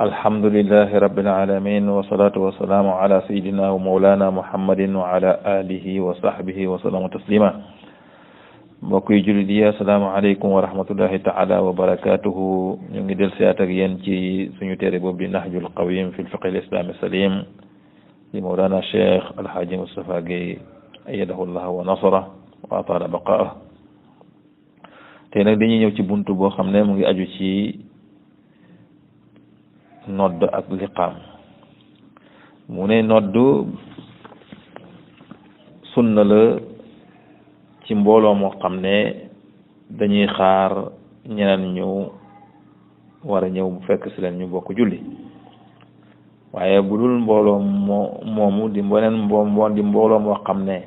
الحمد لله رب العالمين والصلاة والسلام على سيدنا ومولانا محمد وعلى آله وصحبه وسلم تسليما mbokk jullit yi assalaamu alaykum wa rahmatullahi ta'ala wa barakatuhu ñu ngi del siyaat ak yéen ci suñu téere boobu di nahjul qawim fi al-fiqh al-islami salim di mawlana cheikh alhaaji Moustapha Guèye ayyadahu llah wa nasara wa atala baqaah te nag dañuy ñëw ci buntu boo xam ne mu ngi aju ci nodd ak liqaam mu ne nodd sunna la ci mbooloo moo xam ne dañuy xaar ñeneen ñu war a ñëw bu fekk si leen ñu bokk julli waaye bu dul mbooloo moomu di mbooloo moo xam ne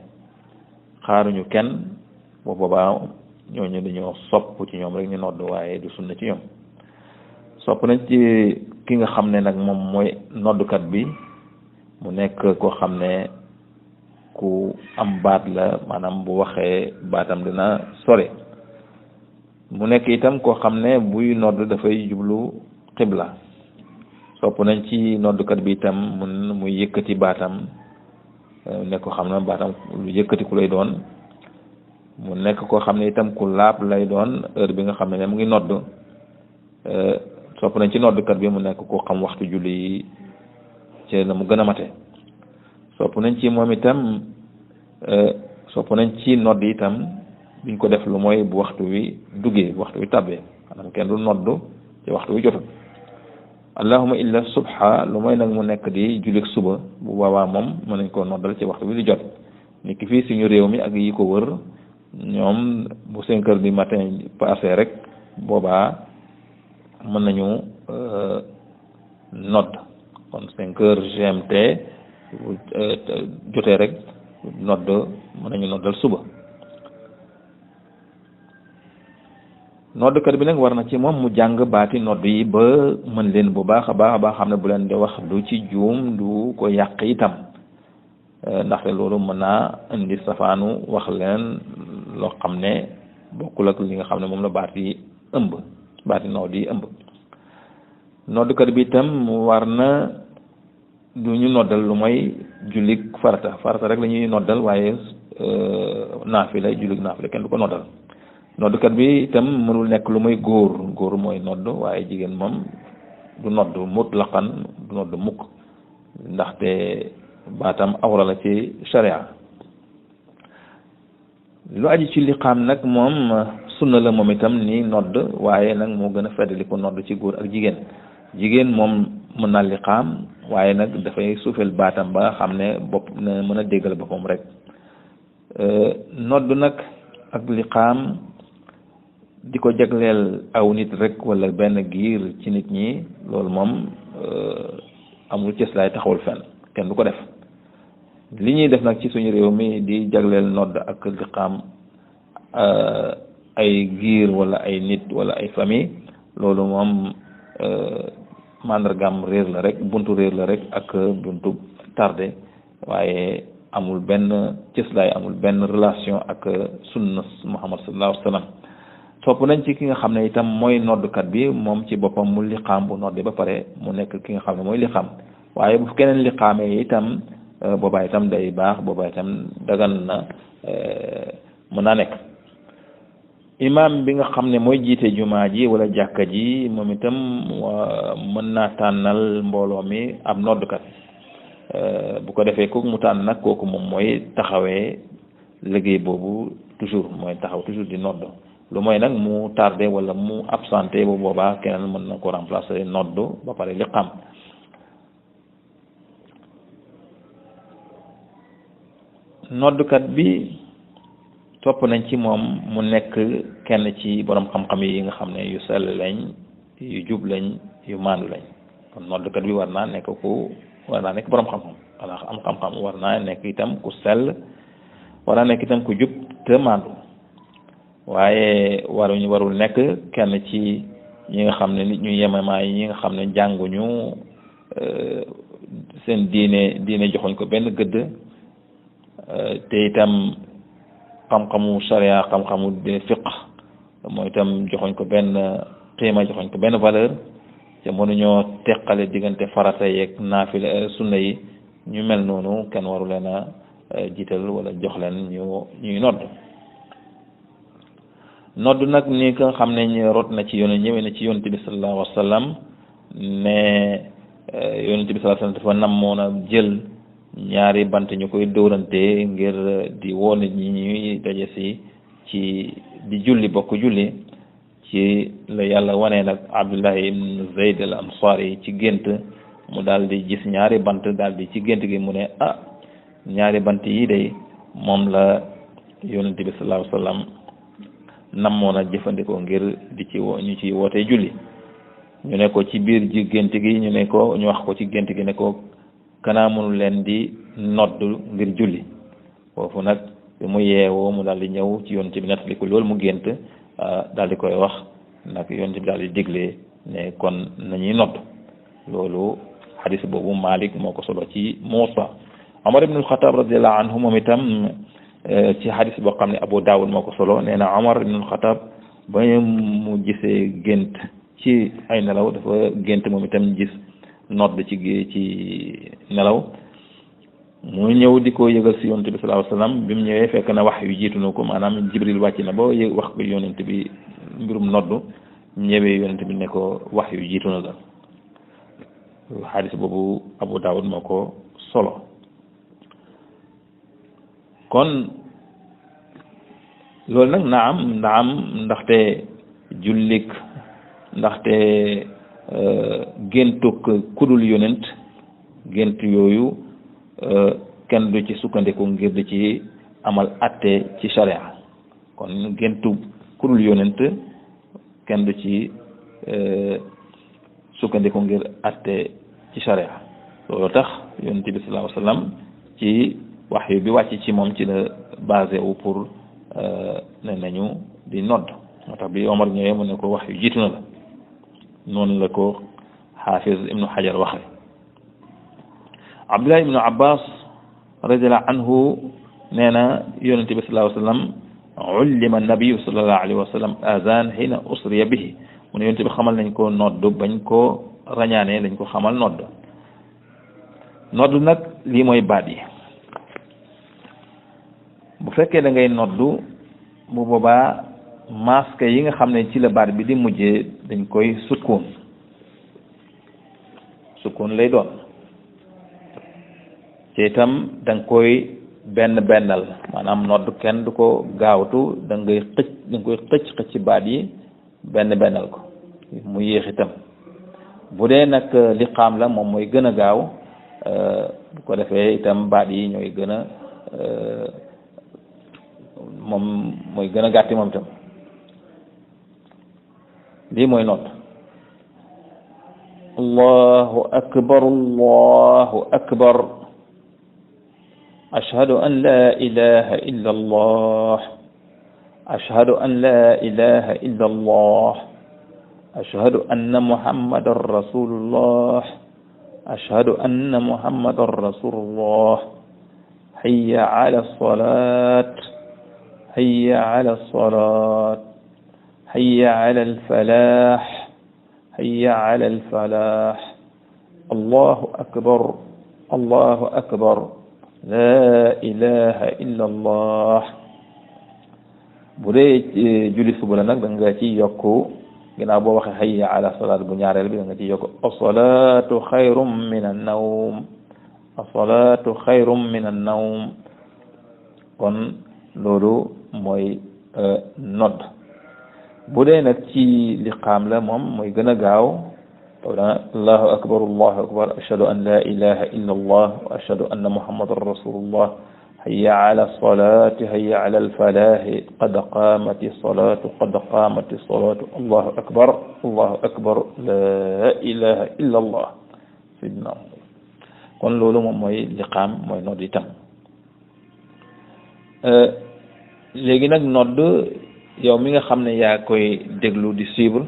xaaruñu kenn bu boobaa ñooñu dañoo sopp ci ñoom rek ñu nodd waaye du sunna ci ñoom sopp nañ ci ki nga xam ne nag moom mooy noddukat bi mu nekk koo xam ne ku am baat la maanaam bu waxee baatam dina sore mu nekk itam koo xam ne buy nodd dafay jublu xibla sopp nañ ci noddukat bi itam muy yëkkati baatam nekk koo xam ne baatam lu yëkkati ku lay doon mu nekk koo xam ne itam ku laab lay doon heure bi nga xam ne mu ngi nodd sopp nañ ci noddukat bi mu nekk koo xam waxtu julli yi ci la mu gën a mate sopp nañ ci moom itam sopp nañ ci nodd itam duñ ko def lu mooy bu waxtu wi duggee bu waxtu wi tàbbee maanaam kenn du nodd ci waxtu wi jotul allahuma illa subha lu mooy nag mu nekk di jullik suba bu boobaa moom mën nañ koo noddal ci waxtu wi di jot ni ki fii suñu réew mi ak yi ko wër ñoom bu 5 heures du matin passé rek boobaa mën nañu nodd kon 5 heures GMT jotee rek nodd mën nañu noddal suba noddkat bi nag war na ci moom mu jàng baati nodd yi ba mën leen bu baax a baax xam ne bu leen di wax du ci juum du ko yàq itam ndaxte loolu mën naa indi safaanu wax leen loo xam ne bokkul ak li nga xam ne moom la baati ëmb baati nodd yi ëmb noddkat bi itam war na du ñu noddal lu mooy jullik farata rek la ñuy noddal waaye naafila jullik naafila kenn du ko noddal noddkat bi itam mënul nekk lu mooy góor mooy nodd waaye jigéen moom du nodd mutlaqan du nodd mukk ndaxte baatam awra la ci sharia lu aji ci liqaam nag moom sunna la moom itam ni nodd waaye nag moo gën a feddali ko nodd ci góor ak jigéen moom mën naa liqaam waaye nag dafay suufeel baatam ba nga xam ne bopp na mën a déggal boppam rek nodd nag ak liqaam di ko jagleel aw nit rek wala benn giir ci nit ñi loolu moom amul cëslaay taxawul fenn kenn du ko def li ñuy def nag ci suñu réew mi di jagleel nodd ak liqaam ay giir wala ay nit wala ay famille loolu moom mandargam réer la rek buntu réer la rek ak buntu tardé waaye amul benn cëslaay amul benn relation ak sunna Muhammad sallallahu alayhi wa sallam sopp nañ ci ki nga xam ne itam mooy noddkat bi moom ci boppam mu liqaam bu nodde ba pare mu nekk ki nga xam ne mooy liqaam waaye bu keneen liqaamee itam boobaa itam day baax boobaa itam dagan na mën naa nekk imam bi nga xam ne mooy jiite jumaa ji wala jàkka ji moom itam mën naa tànnal mbooloo mi ab noddkat bu ko defee kooku mu tànn nag kooku moom mooy taxawee liggéey boobu toujours mooy taxaw toujours di nodd lu mooy nag mu tardé wala mu absenté bu boobaa keneen mën na ko remplacer nodd ba pare liqaam noddkat bi topp nañ ci moom mu nekk kenn ci borom xam-xam yi nga xam ne yu sell lañ yu jub lañ yu maandu lañ kon noddkat bi war naa nekk borom xam-xam wala am xam-xam war naa nekk itam ku sell war naa nekk itam ku jub te maandu waaye warul nekk kenn ci ñi nga xam ne nit ñu yemamaay ñi nga xam ne jànguñu seen diine joxuñ ko benn gëdd te itam xam-xamu sharia xam-xamu fiqh mooy itam joxoñ ko benn qiima joxoñ ko benn valeur te mënuñoo teqale diggante farata yeeg naafila sunna yi ñu mel noonu kenn waru leen a jiital wala jox leen ñuy nodd nag ni nga xam ne rot na ci ñëwee na ci yonent bi sallallahu alayhi wa sallam ne yonent bi sallallahu alayhi wa sallam dafa namoon a jël ñaari bant ñu koy dóorante ngir di woo nit ñi ñuy daje si ci di julli bokk julli ci la yàlla wanee nag Abdullahi ibn Zayd al Ansari ci gént mu daal di gis ñaari bant daal di ci gént gi mu ne ñaari bant yi day moom la yonent bi sallallahu alayhi wa sallam namoon a jëfandikoo ngir di ci ñu ci wootee julli ñu ne ko ci biir ji gént gi ñu wax ko ci gént gi ne ko kanaa mënu leen di nodd ngir julli foofu nag bi mu yeewoo mu daal di ñëw ci yonent bi nettali ko loolu mu gént daal di koy wax nag yonent bi daal di digle ne kon nañuy nodd loolu xadis boobu Malik moo ko solo ci Muwatta. Omar ibn al-Khattab radiyallahu anhu moom itam ci xadis boo xam ne Abu Dawud moo ko solo nee na Omar ibn al-Khattab ba mu gisee gént ci ay nelaw dafa gént moom itam gis nodd ci nelaw mu ñëw di ko yëgal si yonent bi sallallahu alayhi wasallam bi mu ñëwee fekk na wax yu jiitu na ko maanaam Jibril wàcc na ba wax ko yonent bi mbirum nodd ñëwee yonent bi ne ko wax yu jiitu na la xadis boobu Abu Dawud moo ko solo kon loolu nag naam ndaxte jullik ndaxte géntuk kudul yonent gént yooyu kenn du ci sukkandiku ngir di ci amal atte ci sharia kon géntu kudul yonent kenn du ci sukkandiku ngir atte ci sharia loolu tax yonent bi sallallahu alayhi wasallam ci waxyu bi wàcc ci moom ci la basé wu pour ne nañu di nodd moo tax bi Omar ñëwee mu ne ko wax yu jiitu na la noonu la ko xaafiz ibnu Hajar waxe Abdullah ibnu Abbas radiallahu anhu nee na yonente bi sallallahu alayhi wa sallam ullima nabiyu sallallahu alayhi wa sallam azan hina usriya bihi mu ne yonente bi xamal nañ ko nodd bañ ko rañaane dañ ko xamal nodd nag lii mooy baat yi bu fekkee da ngay noddu bu boobaa masque yi nga xam ne ci la baat bi di mujjee dañ koy sukkoon lay doon te itam da nga koy bennal maanaam nodd kenn du ko gaawtu da ngay koy xëcc baat yi bennal ko mu yéex itam bu dee nag liqaam la moom mooy gën a gaaw bu ko defee itam baat yi ñooy gën a moom mooy gën a gàtti moom itam lii mooy nodd allahu akbar ashhadu an la ilaha illa allah ashhadu an la ilaha illa allah ashhadu anna muhammadan rasulullah ashhadu anna muhammadan rasulullah hayya ala salat hayya ala salat hayya ala alfalah hayya ala alfalah allahu akbar la ilaha illa allah bu dee julli suba la nag da nga ci yokku ginnaaw boo waxee hayya ala salat bu ñaareel bi da nga ci yokku as-salatu xayrum min an-nawm as-salatu xayrum min an-nawm kon loolu mooy nodd bu dee nag ci liqaam la moom mooy gën a gaaw allahu akbar ashhadu an la ilaha illa allah wa ashhadu anna muhammadan rasulullah hayya ala salati hayya ala alfalahi qad qamati salatu allahu akbar la ilaha illa allah sidna kon loolu moom mooy liqaam mooy nodd itam léegi nag nodd yow mi nga xam ne yaa koy déglu di suivre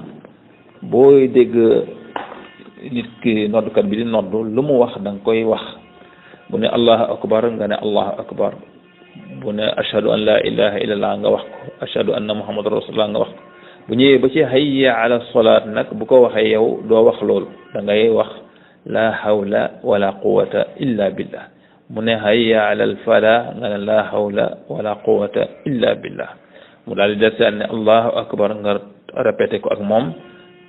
booy dégg nit ki noddkat bi di nodd lu mu wax da nga koy wax bu ne allahu akbar nga ne allahu akbar bu ne ashhadu an la ilaha illallah nga wax ko ashhadu anna muhammadan rasulullah nga wax ko bu ñëwee ba ci hayya ala salaat nag bu ko waxee yow doo wax loolu da ngay wax la hawla wala quwata illa billah mu ne hayya ala al fala nga ne la hawla wala quwata illa billah mu daal di desal ne allahu akbar nga répété ko ak moom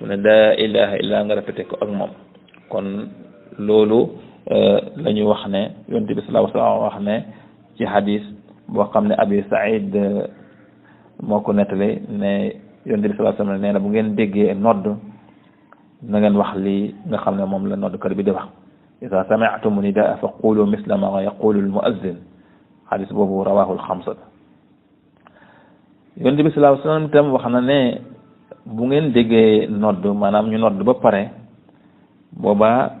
mu ne la ilaha illa nga répété ko ak moom kon loolu la ñu wax ne yonent bi sallallahu alayhi wa sallam wax ne ci hadis boo xam ne Abi Saïd moo ko nettali ne yonent bi sallallahu alayhi wa sallam nee na bu ngeen déggee nodd na ngeen wax lii nga xam ne moom la noddkat bi di wax iza sami'tum nidaa fa qulu misla ma yaqulu al muazzin hadis boobu rawahu al xamsa yonent bi sallallahu alayhi wa sallam itam wax na ne bu ngeen déggee nodd maanaam ñu nodd ba pare boobaa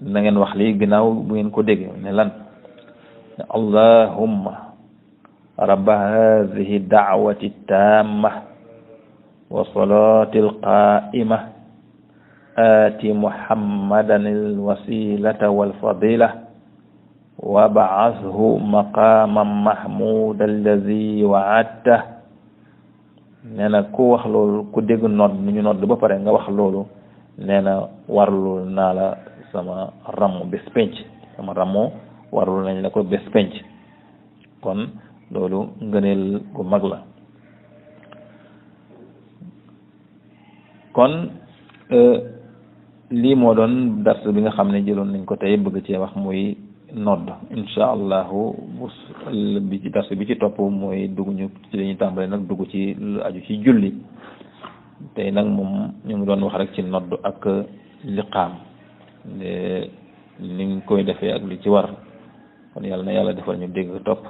na ngeen wax lii ginnaaw bu ngeen ko déggee ne lan allahumma rabba hadhihi da'wati tamma wa salati alqa'ima ati muhammadan alwasilata walfadila wab'athhu maqaman mahmuda alladhi wa'adta nee na ku wax loolu ku dégg nodd ni ñu nodd ba pare nga wax loolu nee na warlu naa la sama ramu bés penc sama ramu warlu nañ la ko bés penc kon loolu ngëneel gu mag la kon lii moo doon dars bi nga xam ne jëloon nañ ko tey bëgg cee wax muy nodd insha allahu bi ci dars bi ci topp mooy dugg ñu ci lañuy tàmbale nag dugg ci lu aju ci julli tey nag moom ñu ngi doon wax rek ci nodd ak liqaam ni ñu koy defee ak li ci war kon yàlla na yàlla defal ñu dégg topp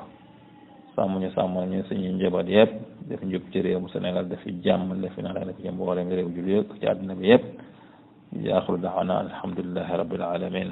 sàmm ñu suñu njaboot yëpp def njub ci réew mu Sénégal def fi jàmm def fi naa def ci mboolem réew julli yëpp ci àdduna bi yëpp jaaxlu daxwana alhamdulillahi rabbil alamin